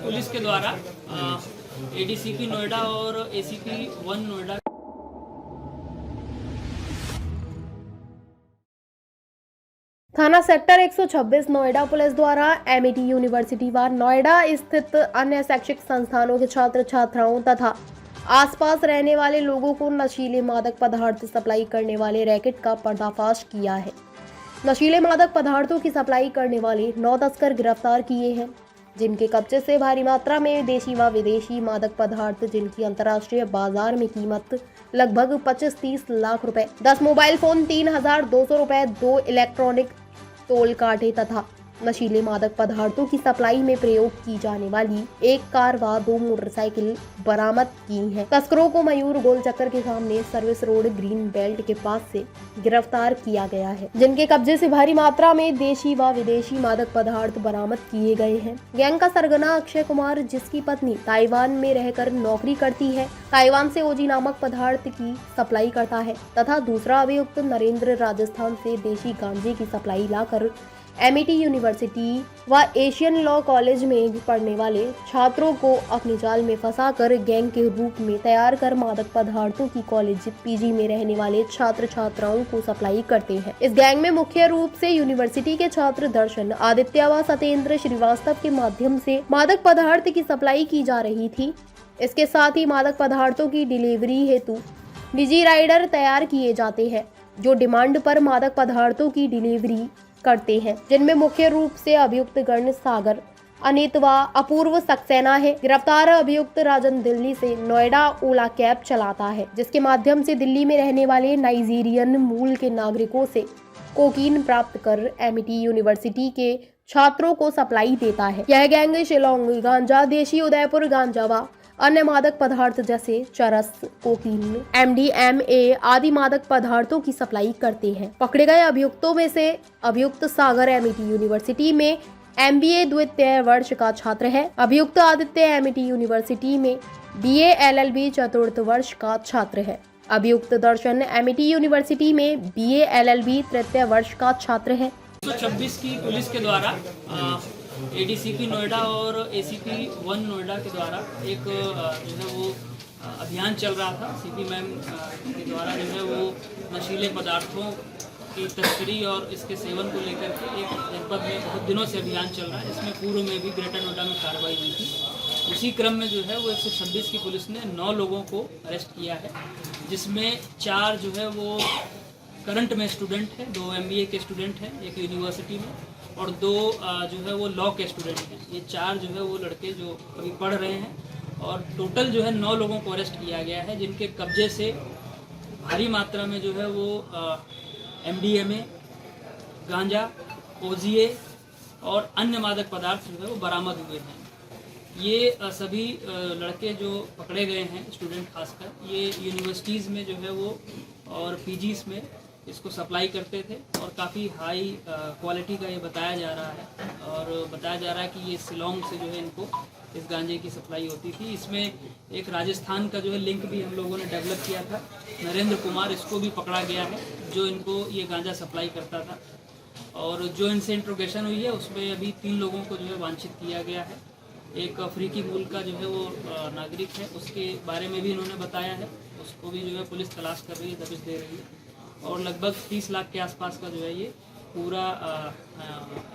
Police के द्वारा ADCP Noida और एसीपी 1 नोएडा थाना सेक्टर 126 नोएडा पुलिस द्वारा एमईटी यूनिवर्सिटी व नोएडा स्थित अन्य शैक्षिक संस्थानों के छात्र छात्राओं तथा आसपास रहने वाले लोगों को नशीले मादक पदार्थ सप्लाई करने वाले रैकेट का पर्दाफाश किया है। नशीले मादक पदार्थों की सप्लाई करने वाले 9 तस्कर गिरफ्तार किए हैं, जिनके कब्जे से भारी मात्रा में देशी व विदेशी मादक पदार्थ जिनकी अंतर्राष्ट्रीय बाजार में कीमत लगभग 25-30 लाख रुपए, 10 मोबाइल फोन, 3,200 रुपए, 2 इलेक्ट्रॉनिक तोल कांटे तथा नशीले मादक पदार्थों की सप्लाई में प्रयोग की जाने वाली एक कार व 2 मोटरसाइकिल बरामद की हैं। तस्करों को मयूर गोल चक्कर के सामने सर्विस रोड ग्रीन बेल्ट के पास से गिरफ्तार किया गया है, जिनके कब्जे से भारी मात्रा में देशी व विदेशी मादक पदार्थ बरामद किए गए हैं। गैंग का सरगना अक्षय कुमार, जिसकी पत्नी ताइवान में रहकर नौकरी करती है, ताइवान से ओजी नामक पदार्थ की सप्लाई करता है तथा दूसरा अभियुक्त नरेंद्र राजस्थान से देशी गांजे की सप्लाई लाकर एमईटी यूनिवर्सिटी व एशियन लॉ कॉलेज में पढ़ने वाले छात्रों को अपने जाल में फंसाकर गैंग के रूप में तैयार कर मादक पदार्थों की कॉलेज पीजी में रहने वाले छात्र छात्राओं को सप्लाई करते हैं। इस गैंग में मुख्य रूप से यूनिवर्सिटी के छात्र दर्शन, आदित्य व सत्येंद्र श्रीवास्तव के माध्यम से मादक पदार्थ की सप्लाई की जा रही थी। इसके साथ ही मादक पदार्थों की डिलीवरी हेतु निजी राइडर तैयार किए जाते हैं, जो डिमांड पर मादक पदार्थों की डिलीवरी करते हैं, जिनमें मुख्य रूप से अभियुक्त गण सागर, अनित व अपूर्व सक्सेना है। गिरफ्तार अभियुक्त राजन दिल्ली से नोएडा ओला कैब चलाता है, जिसके माध्यम से दिल्ली में रहने वाले नाइजीरियन मूल के नागरिकों से कोकीन प्राप्त कर एमईटी यूनिवर्सिटी के छात्रों को सप्लाई देता है। यह गैंग शिलोंग गांजा, देशी उदयपुर गांजा व अन्य मादक पदार्थ जैसे चरस, कोकीन, MDMA आदि मादक पदार्थों की सप्लाई करते हैं। पकड़े गए अभियुक्तों में से अभियुक्त सागर एमईटी यूनिवर्सिटी में MBA द्वितीय वर्ष का छात्र है। अभियुक्त आदित्य एमईटी यूनिवर्सिटी में BA LLB चतुर्थ वर्ष का छात्र है। अभियुक्त दर्शन एमईटी यूनिवर्सिटी में BA LLB तृतीय वर्ष का छात्र है। 126 की पुलिस के द्वारा एडीसीपी नोएडा और एसीपी 1 नोएडा के द्वारा एक जो है वो अभियान चल रहा था। सीपी मैम के द्वारा जो है वो नशीले पदार्थों की तस्करी और इसके सेवन को लेकर के एक जनपद में बहुत दिनों से अभियान चल रहा है। इसमें पूर्व में भी ग्रेटर नोएडा में कार्रवाई हुई थी। उसी क्रम में जो है वो 126 की पुलिस ने 9 लोगों को अरेस्ट किया है, जिसमें 4 जो है वो करंट में स्टूडेंट हैं, 2 MBA के स्टूडेंट हैं एक यूनिवर्सिटी में, और 2 जो है वो लॉ के स्टूडेंट हैं। ये 4 जो है वो लड़के जो अभी पढ़ रहे हैं, और टोटल जो है 9 लोगों को अरेस्ट किया गया है, जिनके कब्जे से भारी मात्रा में जो है वो MDMA, गांजा, OGA और अन्य मादक पदार्थ जो है वो बरामद हुए हैं। ये सभी लड़के जो पकड़े गए हैं, स्टूडेंट खासकर, ये यूनिवर्सिटीज़ में जो है वो और पीजीज में इसको सप्लाई करते थे, और काफ़ी हाई क्वालिटी का ये बताया जा रहा है, और बताया जा रहा है कि ये शिलोंग से जो है इनको इस गांजे की सप्लाई होती थी। इसमें एक राजस्थान का जो है लिंक भी हम लोगों ने डेवलप किया था। नरेंद्र कुमार, इसको भी पकड़ा गया है, जो इनको ये गांजा सप्लाई करता था, और जो इनसे इंट्रोगेशन हुई है उसमें अभी 3 लोगों को जो है वांछित किया गया है। एक अफ्रीकी मूल का जो है वो नागरिक है, उसके बारे में भी इन्होंने बताया है, उसको भी जो है पुलिस तलाश कर रही है, दबिश दे रही है, और लगभग 30 लाख के आसपास का जो है ये पूरा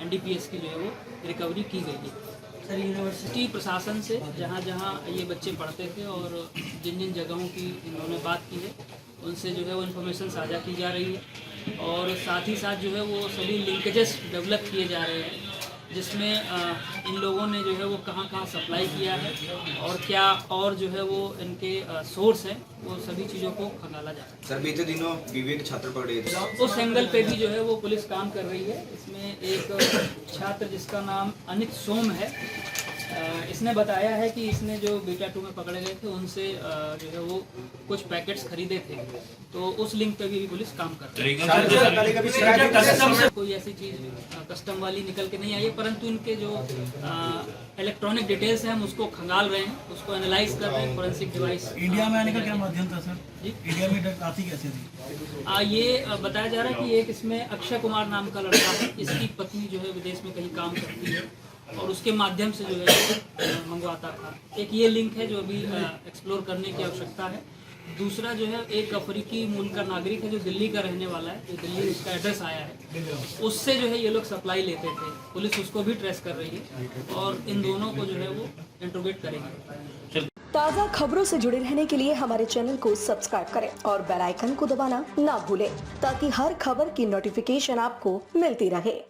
NDPS की जो है वो रिकवरी की गई है। सर, यूनिवर्सिटी प्रशासन से जहाँ जहाँ ये बच्चे पढ़ते थे और जिन जिन जगहों की इन्होंने बात की है, उनसे जो है वो इन्फॉर्मेशन साझा की जा रही है, और साथ ही साथ जो है वो सभी लिंकेजेस डेवलप किए जा रहे हैं, जिसमें इन लोगों ने जो है वो कहाँ कहाँ सप्लाई किया है और क्या और जो है वो इनके सोर्स हैं, वो सभी चीज़ों को खंगाला जा रहा है। सर, बीते दिनों BBA के छात्र पकड़े थे, उस एंगल पे भी जो है वो पुलिस काम कर रही है। इसमें एक छात्र जिसका नाम अनित सोम है, इसने बताया है कि इसने जो बीटा 2 में पकड़े गए थे उनसे जो है वो कुछ पैकेट्स खरीदे थे, तो उस लिंक पे भी पुलिस काम कर रही है। कोई ऐसी चीज़ कस्टम वाली निकल के नहीं आई है, परंतु इनके जो इलेक्ट्रॉनिक डिटेल्स हैं हम उसको खंगाल रहे हैं, उसको एनालाइज कर रहे हैं फोरेंसिक डिवाइस। इंडिया में आने का क्या माध्यम था सर? इंडिया में ड्रग आती कैसे थी? ये बताया जा रहा है कि एक इसमें अक्षय कुमार नाम का लड़का है, इसकी पत्नी जो है विदेश में कहीं काम करती है, और उसके माध्यम से जो है मंगवाता था। एक ये लिंक है जो अभी एक्सप्लोर करने की आवश्यकता है। दूसरा जो है एक अफ्रीकी मूल का नागरिक है जो दिल्ली का रहने वाला है, जो दिल्ली उसका एड्रेस आया है, उससे जो है ये लोग सप्लाई लेते थे। पुलिस उसको भी ट्रेस कर रही है और इन दोनों को जो है वो इंट्रोगेट करेंगे। ताज़ा खबरों से जुड़े रहने के लिए हमारे चैनल को सब्सक्राइब करें और बेल आइकन को दबाना ना भूलें ताकि हर खबर की नोटिफिकेशन आपको मिलती रहे।